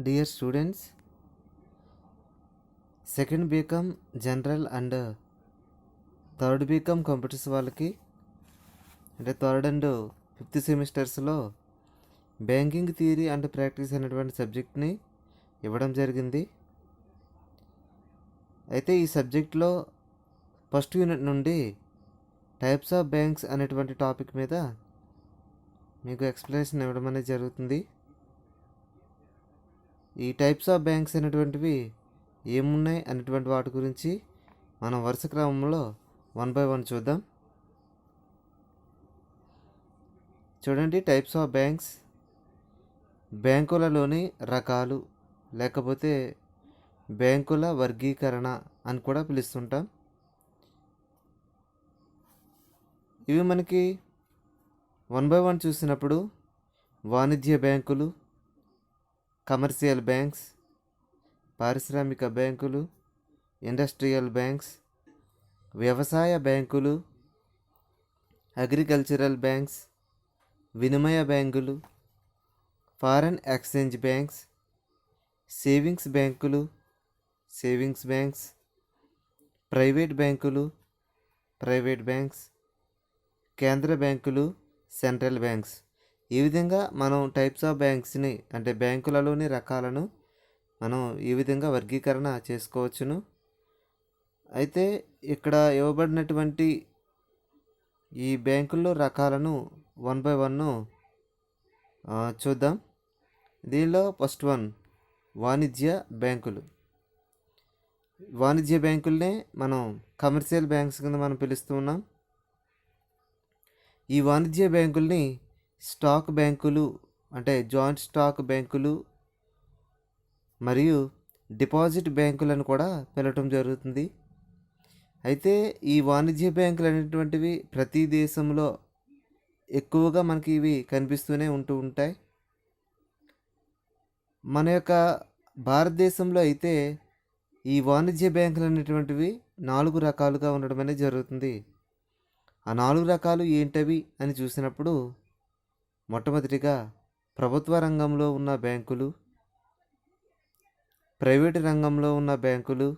Dear students, second BCom general and third BCom computers వాళ్ళకి అంటే third and fifth సెమిస్టర్స్లో banking theory and practice అనేటువంటి సబ్జెక్ట్ని ఇవ్వడం జరిగింది. అయితే ఈ సబ్జెక్ట్లో ఫస్ట్ యూనిట్ నుండి టైప్స్ ఆఫ్ బ్యాంక్స్ అనేటువంటి టాపిక్ మీద మీకు ఎక్స్ప్లెనేషన్ ఇవ్వడం అనేది జరుగుతుంది. ఈ టైప్స్ ఆఫ్ బ్యాంక్స్ అనేటువంటివి ఏమున్నాయి అనేటువంటి వాటి గురించి మనం వరుస క్రమంలో 1 by 1 చూద్దాం. చూడండి, టైప్స్ ఆఫ్ బ్యాంక్స్, బ్యాంకులలోని రకాలు లేకపోతే బ్యాంకుల వర్గీకరణ అని కూడా పిలుస్తుంటాం. ఇవి మనకి 1 by 1 చూసినప్పుడు వాణిజ్య బ్యాంకులు, కమర్షియల్ బ్యాంక్స్, పారిశ్రామిక బ్యాంకులు, ఇండస్ట్రియల్ బ్యాంక్స్, వ్యవసాయ బ్యాంకులు, అగ్రికల్చరల్ బ్యాంక్స్, వినిమయ బ్యాంకులు, ఫారెన్ ఎక్స్చేంజ్ బ్యాంక్స్, సేవింగ్స్ బ్యాంకులు, సేవింగ్స్ బ్యాంక్స్, ప్రైవేట్ బ్యాంకులు, ప్రైవేట్ బ్యాంక్స్, కేంద్ర బ్యాంకులు, సెంట్రల్ బ్యాంక్స్. ఈ విధంగా మనం టైప్స్ ఆఫ్ బ్యాంక్స్ని అంటే బ్యాంకులలోని రకాలను మనం ఈ విధంగా వర్గీకరణ చేసుకోవచ్చును. అయితే ఇక్కడ ఇవ్వబడినటువంటి ఈ బ్యాంకుల్లో రకాలను 1 by 1 చూద్దాం. దీనిలో ఫస్ట్ వన్ వాణిజ్య బ్యాంకులు. వాణిజ్య బ్యాంకులనే మనం కమర్షియల్ బ్యాంక్స్ కింద మనం పిలుస్తూ ఉన్నాం. ఈ వాణిజ్య బ్యాంకుల్ని స్టాక్ బ్యాంకులు అంటే జాయింట్ స్టాక్ బ్యాంకులు మరియు డిపాజిట్ బ్యాంకులను కూడా పిలవటం జరుగుతుంది. అయితే ఈ వాణిజ్య బ్యాంకులు అనేటువంటివి ప్రతి దేశంలో ఎక్కువగా మనకి ఇవి కనిపిస్తూనే ఉంటాయి. మన యొక్క భారతదేశంలో అయితే ఈ వాణిజ్య బ్యాంకులు అనేటువంటివి 4 రకాలుగా ఉండడం అనేది జరుగుతుంది. ఆ 4 రకాలు ఏంటవి అని చూసినప్పుడు మొట్టమొదటిగా ప్రభుత్వ రంగంలో ఉన్న బ్యాంకులు, ప్రైవేటు రంగంలో ఉన్న బ్యాంకులు,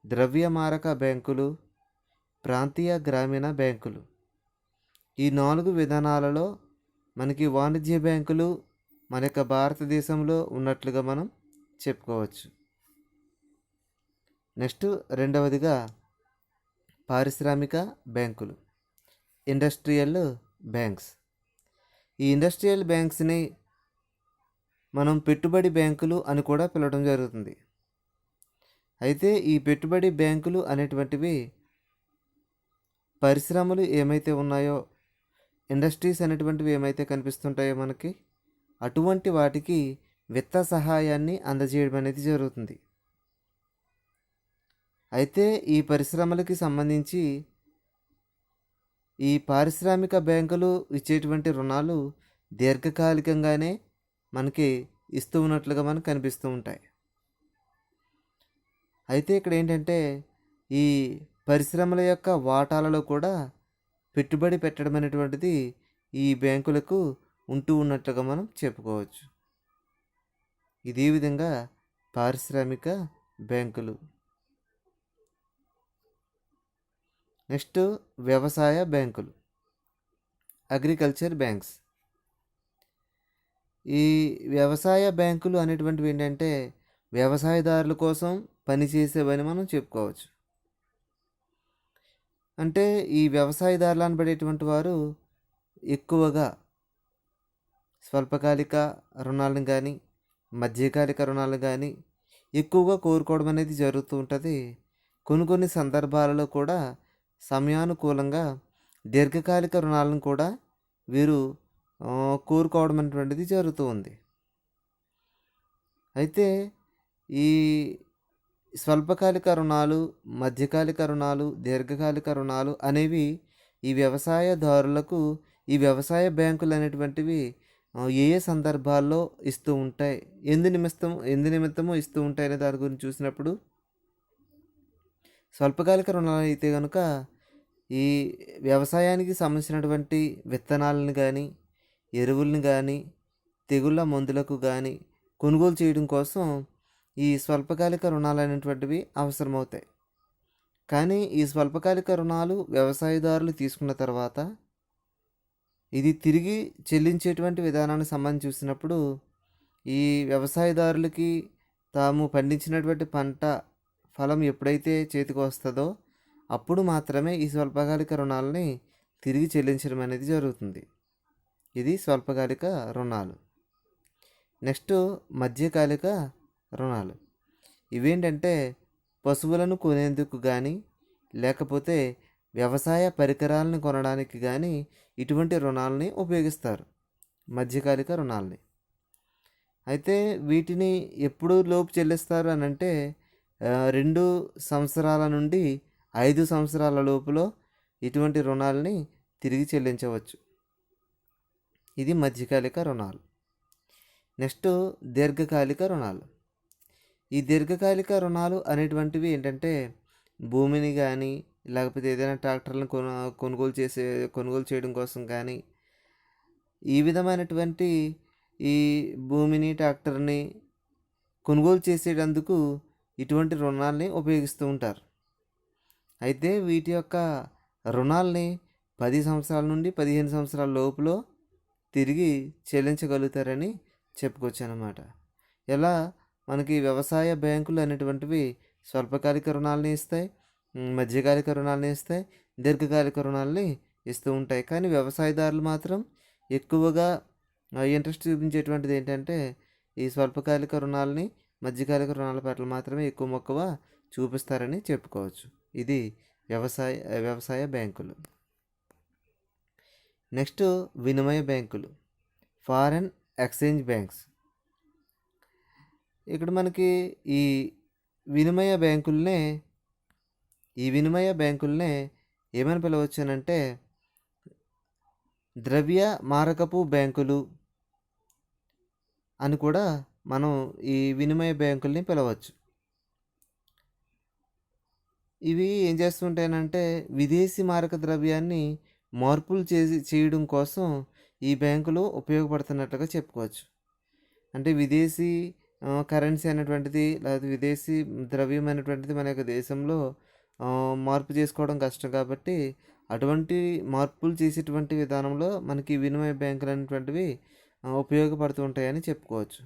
ద్రవ్యమారక బ్యాంకులు, ప్రాంతీయ గ్రామీణ బ్యాంకులు. ఈ 4 విధానాలలో మనకి వాణిజ్య బ్యాంకులు మన యొక్క భారతదేశంలో ఉన్నట్లుగా మనం చెప్పుకోవచ్చు. నెక్స్ట్ రెండవదిగా పారిశ్రామిక బ్యాంకులు, ఇండస్ట్రియల్ బ్యాంక్స్. ఈ ఇండస్ట్రియల్ బ్యాంక్స్ని మనం పెట్టుబడి బ్యాంకులు అని కూడా పిలవడం జరుగుతుంది. అయితే ఈ పెట్టుబడి బ్యాంకులు అనేటువంటివి పరిశ్రమలు ఏమైతే ఉన్నాయో, ఇండస్ట్రీస్ అనేటువంటివి ఏమైతే కనిపిస్తుంటాయో మనకి, అటువంటి వాటికి విత్త సహాయాన్ని అందజేయడం అనేది జరుగుతుంది. అయితే ఈ పరిశ్రమలకి సంబంధించి ఈ పారిశ్రామిక బ్యాంకులు ఇచ్చేటువంటి రుణాలు దీర్ఘకాలికంగానే మనకి ఇస్తూ ఉన్నట్లుగా మనకు కనిపిస్తూ ఉంటాయి. అయితే ఇక్కడ ఏంటంటే ఈ పరిశ్రమల యొక్క వాటాలలో కూడా పెట్టుబడి పెట్టడం అనేటువంటిది ఈ బ్యాంకులకు ఉంటూ ఉన్నట్లుగా మనం చెప్పుకోవచ్చు. ఇదే విధంగా పారిశ్రామిక బ్యాంకులు. నెక్స్ట్ వ్యవసాయ బ్యాంకులు, అగ్రికల్చర్ బ్యాంక్స్. ఈ వ్యవసాయ బ్యాంకులు అనేటువంటివి ఏంటంటే వ్యవసాయదారుల కోసం పనిచేసేవని మనం చెప్పుకోవచ్చు. అంటే ఈ వ్యవసాయదారులు అనబడేటువంటి వారు ఎక్కువగా స్వల్పకాలిక రుణాలను కానీ మధ్యకాలిక రుణాలను కానీ ఎక్కువగా కోరుకోవడం అనేది జరుగుతూ ఉంటుంది. కొన్ని సందర్భాలలో కూడా సమయానుకూలంగా దీర్ఘకాలిక రుణాలను కూడా వీరు కోరుకోవడం అనేటువంటిది జరుగుతూ ఉంది. అయితే ఈ స్వల్పకాలిక రుణాలు, మధ్యకాలిక రుణాలు, దీర్ఘకాలిక రుణాలు అనేవి ఈ వ్యవసాయదారులకు ఈ వ్యవసాయ బ్యాంకులు అనేటువంటివి ఏ సందర్భాల్లో ఇస్తూ ఉంటాయి, ఎందు నిమిత్తము ఇస్తూ ఉంటాయి అనే దాని గురించి చూసినప్పుడు స్వల్పకాలిక రుణాలు అయితే కనుక ఈ వ్యవసాయానికి సంబంధించినటువంటి విత్తనాలను కానీ, ఎరువులను కానీ, తెగుళ్ళ మందులకు కానీ కొనుగోలు చేయడం కోసం ఈ స్వల్పకాలిక రుణాలు అనేటువంటివి అవసరమవుతాయి. కానీ ఈ స్వల్పకాలిక రుణాలు వ్యవసాయదారులు తీసుకున్న తర్వాత ఇది తిరిగి చెల్లించేటువంటి విధానానికి సంబంధించి చూసినప్పుడు ఈ వ్యవసాయదారులకి తాము పండించినటువంటి పంట ఫలం ఎప్పుడైతే చేతికి వస్తుందో అప్పుడు మాత్రమే ఈ స్వల్పకాలిక రుణాలని తిరిగి చెల్లించడం అనేది జరుగుతుంది. ఇది స్వల్పకాలిక రుణాలు. నెక్స్ట్ మధ్యకాలిక రుణాలు. ఇవేంటంటే పశువులను కొనేందుకు కానీ లేకపోతే వ్యవసాయ పరికరాలను కొనడానికి కానీ ఇటువంటి రుణాలని ఉపయోగిస్తారు, మధ్యకాలిక రుణాలని. అయితే వీటిని ఎప్పుడు లోపు చెల్లిస్తారు అని అంటే 2 సంవత్సరాల నుండి 5 సంవత్సరాల లోపులో ఇటువంటి రుణాలని తిరిగి చెల్లించవచ్చు. ఇది మధ్యకాలిక రుణాలు. నెక్స్ట్ దీర్ఘకాలిక రుణాలు. ఈ దీర్ఘకాలిక రుణాలు అనేటువంటివి ఏంటంటే భూమిని కానీ లేకపోతే ఏదైనా ట్రాక్టర్లను కొనుగోలు చేయడం కోసం కానీ ఈ విధమైనటువంటి ఈ భూమిని ట్రాక్టర్ని కొనుగోలు చేసేటందుకు ఇటువంటి రుణాలని ఉపయోగిస్తూ ఉంటారు. అయితే వీటి యొక్క రుణాలని 10 సంవత్సరాల నుండి 15 సంవత్సరాల లోపులో తిరిగి చెల్లించగలుగుతారని చెప్పుకోవచ్చు అన్నమాట. ఎలా మనకి వ్యవసాయ బ్యాంకులు అనేటువంటివి స్వల్పకాలిక రుణాలని ఇస్తాయి, మధ్యకాలిక రుణాలని ఇస్తాయి, దీర్ఘకాలిక రుణాలని ఇస్తూ ఉంటాయి. కానీ వ్యవసాయదారులు మాత్రం ఎక్కువగా ఇంట్రెస్ట్ చూపించేటువంటిది ఏంటంటే ఈ స్వల్పకాలిక రుణాలని, మధ్యకాలిక రుణాల పట్ల మాత్రమే ఎక్కువ మక్కువ చూపిస్తారని చెప్పుకోవచ్చు. ఇది వ్యవసాయ బ్యాంకులు. నెక్స్ట్ వినిమయ బ్యాంకులు, ఫారెన్ ఎక్స్చేంజ్ బ్యాంక్స్. ఇక్కడ మనకి ఈ వినిమయ బ్యాంకులనే ఏమని పిలవచ్చు అని అంటే ద్రవ్య మారకపు బ్యాంకులు అని కూడా మనం ఈ వినిమయ బ్యాంకుల్ని పిలవచ్చు. ఇవి ఏం చేస్తుంటాయనంటే విదేశీ మారక ద్రవ్యాన్ని మార్పులు చేయడం కోసం ఈ బ్యాంకులు ఉపయోగపడుతున్నట్లుగా చెప్పుకోవచ్చు. అంటే విదేశీ కరెన్సీ అనేటువంటిది లేదా విదేశీ ద్రవ్యం అనేటువంటిది మన యొక్క దేశంలో మార్పు చేసుకోవడం కష్టం కాబట్టి అటువంటి మార్పులు చేసేటువంటి విధానంలో మనకి వినిమయ బ్యాంకులు అనేటువంటివి ఉపయోగపడుతూ ఉంటాయని చెప్పుకోవచ్చు.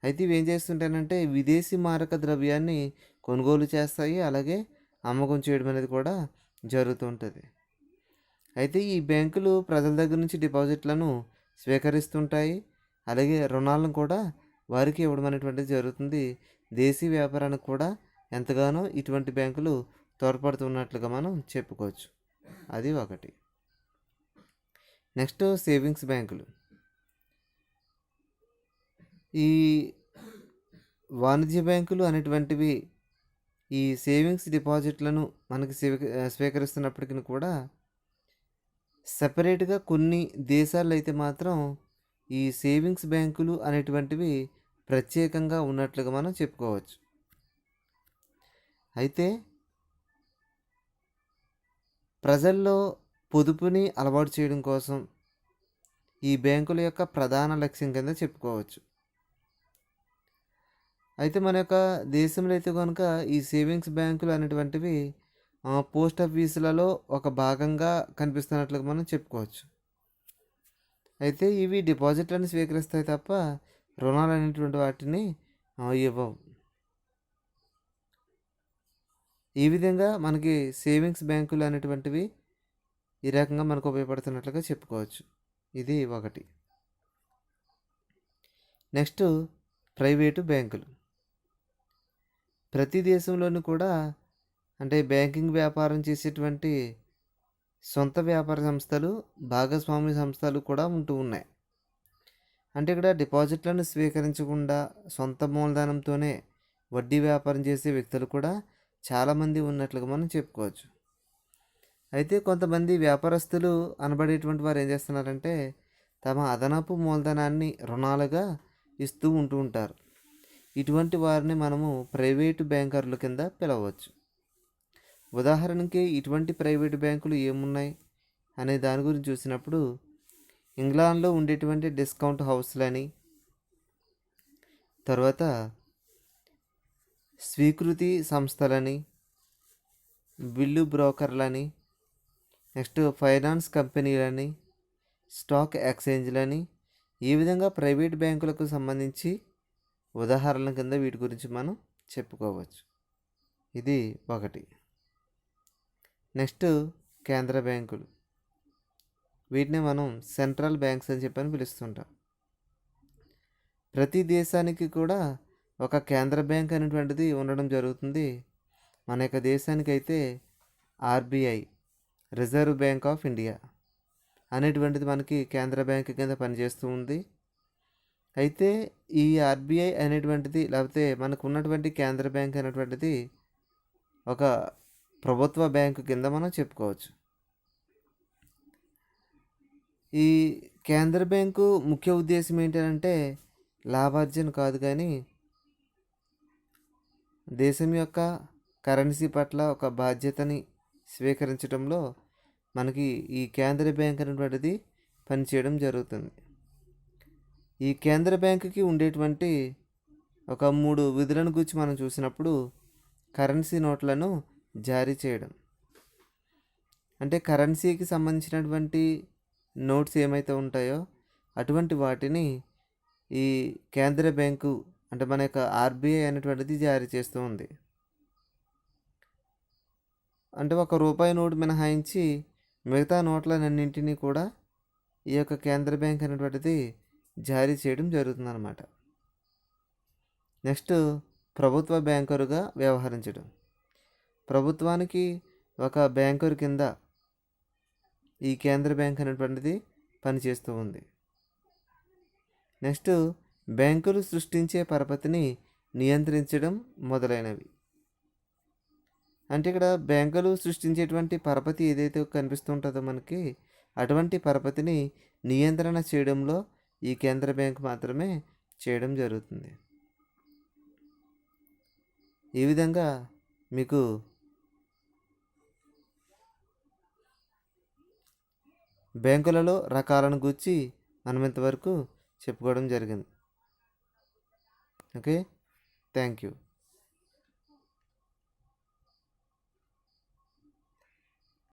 అయితే ఇవి ఏం చేస్తుంటాయంటే విదేశీ మారక ద్రవ్యాన్ని కొనుగోలు చేస్తాయి, అలాగే అమ్మకం చేయడం అనేది కూడా జరుగుతూ ఉంటుంది. అయితే ఈ బ్యాంకులు ప్రజల దగ్గర నుంచి డిపాజిట్లను స్వీకరిస్తుంటాయి, అలాగే రుణాలను కూడా వారికి ఇవ్వడం అనేటువంటిది జరుగుతుంది. దేశీయ వ్యాపారానికి కూడా ఎంతగానో ఇటువంటి బ్యాంకులు తోడ్పడుతున్నట్లుగా మనం చెప్పుకోవచ్చు. అది ఒకటి. నెక్స్ట్ సేవింగ్స్ బ్యాంకులు. ఈ వాణిజ్య బ్యాంకులు అనేటువంటివి ఈ సేవింగ్స్ డిపాజిట్లను మనకి స్వీకరిస్తున్నప్పటికీ కూడా సపరేట్గా కొన్ని దేశాల్లో అయితే మాత్రం ఈ సేవింగ్స్ బ్యాంకులు అనేటువంటివి ప్రత్యేకంగా ఉన్నట్లుగా మనం చెప్పుకోవచ్చు. అయితే ప్రజల్లో పొదుపుని అలవాటు చేయడం కోసం ఈ బ్యాంకుల యొక్క ప్రధాన లక్ష్యం కింద చెప్పుకోవచ్చు. అయితే మన యొక్క దేశంలో అయితే కనుక ఈ సేవింగ్స్ బ్యాంకులు అనేటువంటివి పోస్ట్ ఆఫీసులలో ఒక భాగంగా కనిపిస్తున్నట్లుగా మనం చెప్పుకోవచ్చు. అయితే ఇవి డిపాజిట్లను స్వీకరిస్తాయి తప్ప రుణాలు అనేటువంటి వాటిని ఇవ్వవు. ఈ విధంగా మనకి సేవింగ్స్ బ్యాంకులు అనేటువంటివి ఈ రకంగా మనకు ఉపయోగపడుతున్నట్లుగా చెప్పుకోవచ్చు. ఇది ఒకటి. నెక్స్ట్ ప్రైవేటు బ్యాంకులు. ప్రతి దేశంలోనూ కూడా అంటే బ్యాంకింగ్ వ్యాపారం చేసేటువంటి సొంత వ్యాపార సంస్థలు, భాగస్వామ్య సంస్థలు కూడా ఉంటూ ఉన్నాయి. అంటే ఇక్కడ డిపాజిట్లను స్వీకరించకుండా సొంత మూలధనంతోనే వడ్డీ వ్యాపారం చేసే వ్యక్తులు కూడా చాలామంది ఉన్నట్లుగా మనం చెప్పుకోవచ్చు. అయితే కొంతమంది వ్యాపారస్తులు అనబడేటువంటి వారు ఏం చేస్తున్నారంటే తమ అదనపు మూలధనాన్ని రుణాలుగా ఇస్తూ ఉంటారు. ఇటువంటి వారిని మనము ప్రైవేటు బ్యాంకర్ల కింద పిలవచ్చు. ఉదాహరణకి ఇటువంటి ప్రైవేటు బ్యాంకులు ఏమున్నాయి అనే దాని గురించి చూసినప్పుడు ఇంగ్లాండ్లో ఉండేటువంటి డిస్కౌంట్ హౌస్లని, తర్వాత స్వీకృతి సంస్థలని, బిల్లు బ్రోకర్లని, నెక్స్ట్ ఫైనాన్స్ కంపెనీలని, స్టాక్ ఎక్స్చేంజ్లని, ఈ విధంగా ప్రైవేట్ బ్యాంకులకు సంబంధించి ఉదాహరణల కింద వీటి గురించి మనం చెప్పుకోవచ్చు. ఇది ఒకటి. నెక్స్ట్ కేంద్ర బ్యాంకులు. వీటిని మనం సెంట్రల్ బ్యాంక్స్ అని చెప్పని పిలుస్తుంటాం. ప్రతి దేశానికి కూడా ఒక కేంద్ర బ్యాంక్ అనేటువంటిది ఉండడం జరుగుతుంది. మన యొక్క దేశానికైతే RBI, reserve bank of India అనేటువంటిది మనకి కేంద్ర బ్యాంక్ కింద పనిచేస్తూ ఉంది. అయితే ఈ ఆర్బీఐ అనేటువంటిది లేకపోతే మనకు ఉన్నటువంటి కేంద్ర బ్యాంక్ అనేటువంటిది ఒక ప్రభుత్వ బ్యాంకు కింద మనం చెప్పుకోవచ్చు. ఈ కేంద్ర బ్యాంకు ముఖ్య ఉద్దేశం ఏంటంటే లాభార్జన కాదు, కానీ దేశం యొక్క కరెన్సీ పట్ల ఒక బాధ్యతని స్వీకరించడంలో మనకి ఈ కేంద్ర బ్యాంక్ అనేటువంటిది పనిచేయడం జరుగుతుంది. ఈ కేంద్ర బ్యాంకుకి ఉండేటువంటి ఒక 3 విధులను గురించి మనం చూసినప్పుడు, కరెన్సీ నోట్లను జారీ చేయడం, అంటే కరెన్సీకి సంబంధించినటువంటి నోట్స్ ఏమైతే ఉంటాయో అటువంటి వాటిని ఈ కేంద్ర బ్యాంకు అంటే మన యొక్క ఆర్బీఐ అనేటువంటిది జారీ చేస్తూ ఉంది. అంటే ₹1 నోటు మినహాయించి మిగతా నోట్లన్నింటినీ కూడా ఈ యొక్క కేంద్ర బ్యాంక్ అనేటువంటిది జారీ చేయడం జరుగుతుందన్నమాట. నెక్స్ట్ ప్రభుత్వ బ్యాంకరుగా వ్యవహరించడం. ప్రభుత్వానికి ఒక బ్యాంకర్ కింద ఈ కేంద్ర బ్యాంక్ అనేటువంటిది పనిచేస్తూ ఉంది. నెక్స్ట్ బ్యాంకులు సృష్టించే పరపతిని నియంత్రించడం మొదలైనవి. అంటే ఇక్కడ బ్యాంకులు సృష్టించేటువంటి పరపతి ఏదైతే కనిపిస్తుంటుందో మనకి, అటువంటి పరపతిని నియంత్రణ చేయడంలో ఈ కేంద్ర బ్యాంక్ మాత్రమే చేయడం జరుగుతుంది. ఈ విధంగా మీకు బ్యాంకులలో రకాలను గూర్చి మనం ఇంతవరకు చెప్పుకోవడం జరిగింది. Okay, thank you.